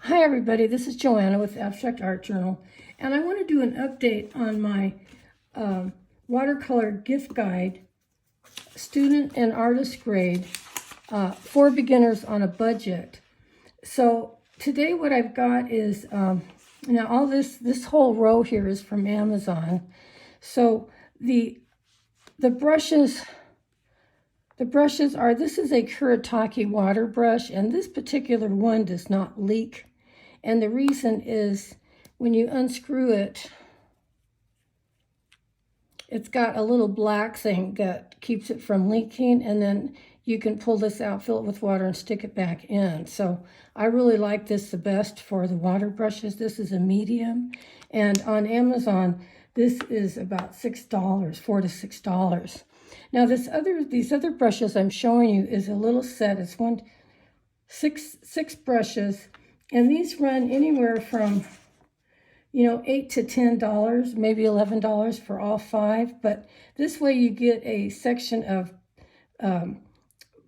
Hi everybody, this is Joanna with Abstract Art Journal, and I want to do an update on my watercolor gift guide, student and artist grade, for beginners on a budget. So today what I've got is, now all this whole row here is from Amazon. So the brushes are, this is a Kuretake water brush, and this particular one does not leak. And the reason is when you unscrew it, it's got a little black thing that keeps it from leaking, and then you can pull this out, fill it with water, and stick it back in. So I really like this the best for the water brushes. This is a medium, and on Amazon, this is about $6, $4 to $6. Now these other brushes I'm showing you is a little set. It's six brushes. And these run anywhere from, $8 to $10, maybe $11 for all 5. But this way you get a section of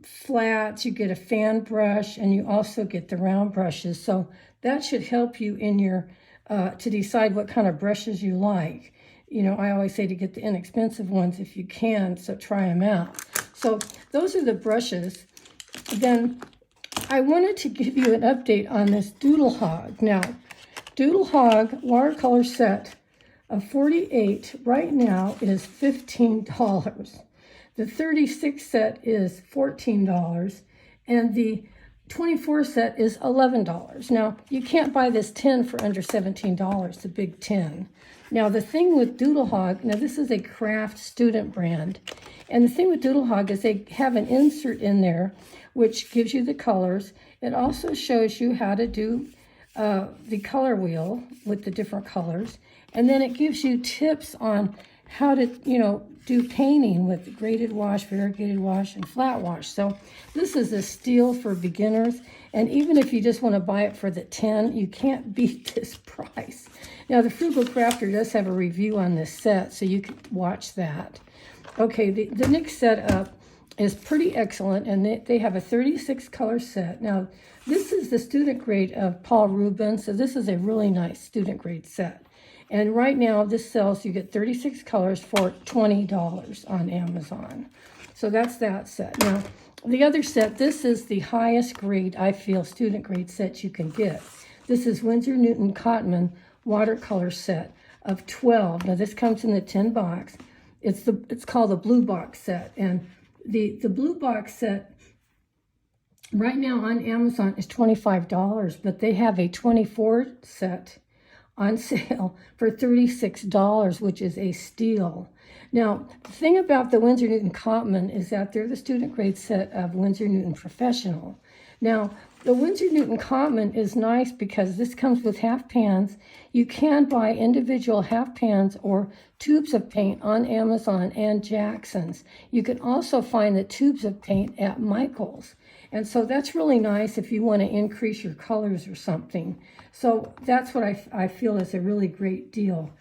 flats, you get a fan brush, and you also get the round brushes. So that should help you in your, to decide what kind of brushes you like. I always say to get the inexpensive ones if you can, so try them out. So those are the brushes. Then I wanted to give you an update on this Doodle Hog. Now, Doodle Hog watercolor set of 48 right now is $15. The 36 set is $14, and the 24 set is $11. Now, you can't buy this 10 for under $17, the big 10. Now, the thing with Doodle Hog, now this is a craft student brand, and the thing with Doodle Hog is they have an insert in there which gives you the colors. It also shows you how to do the color wheel with the different colors. And then it gives you tips on how to, do painting with graded wash, variegated wash, and flat wash. So this is a steal for beginners. And even if you just want to buy it for the 10, you can't beat this price. Now, the Frugal Crafter does have a review on this set, so you can watch that. Okay, the next setup is pretty excellent, and they have a 36 color set. Now, this is the student grade of Paul Rubens, so this is a really nice student grade set. And right now, this sells, you get 36 colors for $20 on Amazon. So that's that set. Now, the other set, this is the highest grade, I feel, student grade set you can get. This is Winsor Newton Cotman watercolor set of 12. Now, this comes in the 10 box. It's called the blue box set, and the blue box set right now on Amazon is $25, but they have a 24 set on sale for $36, which is a steal. Now, the thing about the Winsor Newton Cotman is that they're the student grade set of Winsor Newton Professional. Now, the Winsor Newton Cotman is nice because this comes with half pans. You can buy individual half pans or tubes of paint on Amazon and Jackson's. You can also find the tubes of paint at Michael's. And so that's really nice if you want to increase your colors or something. So that's what I feel is a really great deal.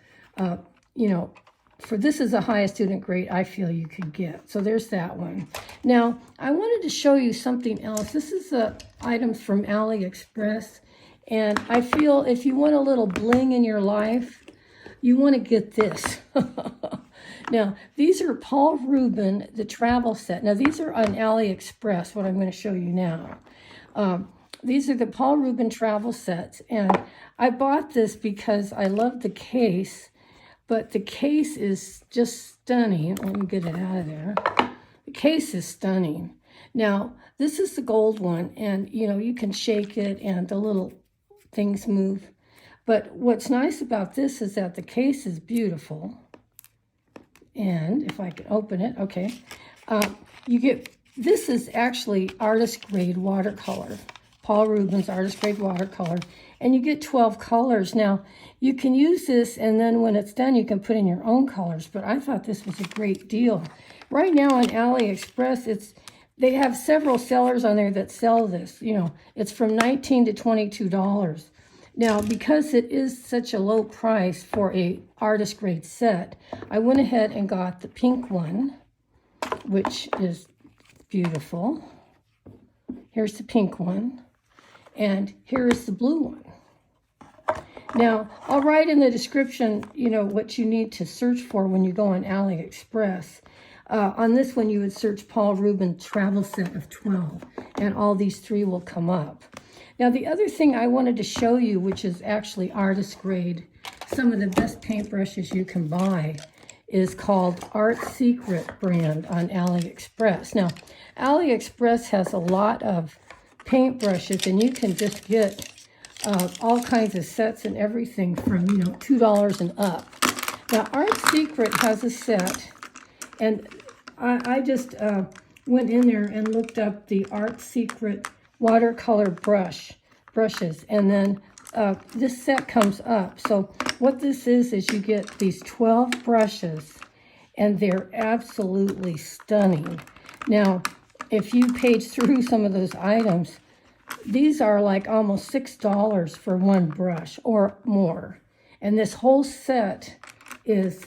For this is the highest student grade I feel you could get. So there's that one. Now, I wanted to show you something else. This is items from AliExpress. And I feel if you want a little bling in your life, you want to get this. Now, these are Paul Rubens, the travel set. Now, these are on AliExpress, what I'm going to show you now. These are the Paul Rubens travel sets. And I bought this because I love the case. But the case is just stunning. Let me get it out of there. The case is stunning. Now, this is the gold one, and, you can shake it, and the little things move. But what's nice about this is that the case is beautiful. And if I can open it, okay. This is actually artist grade watercolor. Paul Rubens artist grade watercolor. And you get 12 colors. Now, you can use this, and then when it's done, you can put in your own colors. But I thought this was a great deal. Right now on AliExpress, they have several sellers on there that sell this. It's from $19 to $22. Now, because it is such a low price for a artist grade set, I went ahead and got the pink one, which is beautiful. Here's the pink one. And here is the blue one. Now, I'll write in the description, you know, what you need to search for when you go on AliExpress. On this one, you would search Paul Rubens Travel Set of 12, and all these 3 will come up. Now, the other thing I wanted to show you, which is actually artist grade, some of the best paintbrushes you can buy, is called Art Secret brand on AliExpress. Now, AliExpress has a lot of paintbrushes, and you can just get all kinds of sets and everything from, you know, $2 and up. Now, Art Secret has a set, and I just went in there and looked up the Art Secret watercolor brushes, and then this set comes up. So what this is you get these 12 brushes, and they're absolutely stunning. Now, if you page through some of those items, these are like almost $6 for one brush or more. And this whole set is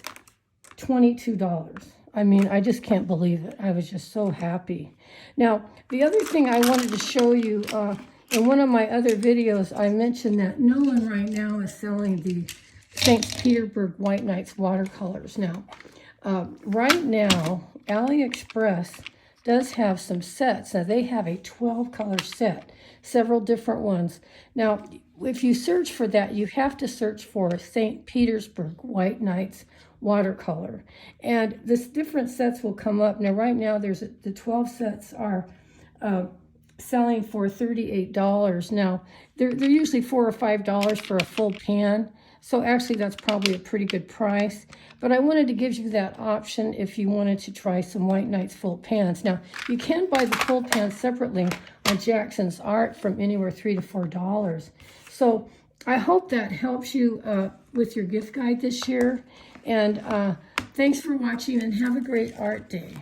$22. I mean, I just can't believe it. I was just so happy. Now, the other thing I wanted to show you, in one of my other videos, I mentioned that no one right now is selling the St. Petersburg White Nights watercolors. Now, right now, AliExpress does have some sets. Now, they have a 12-color set, several different ones. Now, if you search for that, you have to search for St. Petersburg White Nights watercolor. And this different sets will come up. Now, right now, the 12 sets are selling for $38. Now, they're usually $4 or $5 for a full pan. So actually, that's probably a pretty good price. But I wanted to give you that option if you wanted to try some White Nights full pans. Now, you can buy the full pan separately on Jackson's Art from anywhere $3 to $4. So I hope that helps you with your gift guide this year. And thanks for watching, and have a great art day.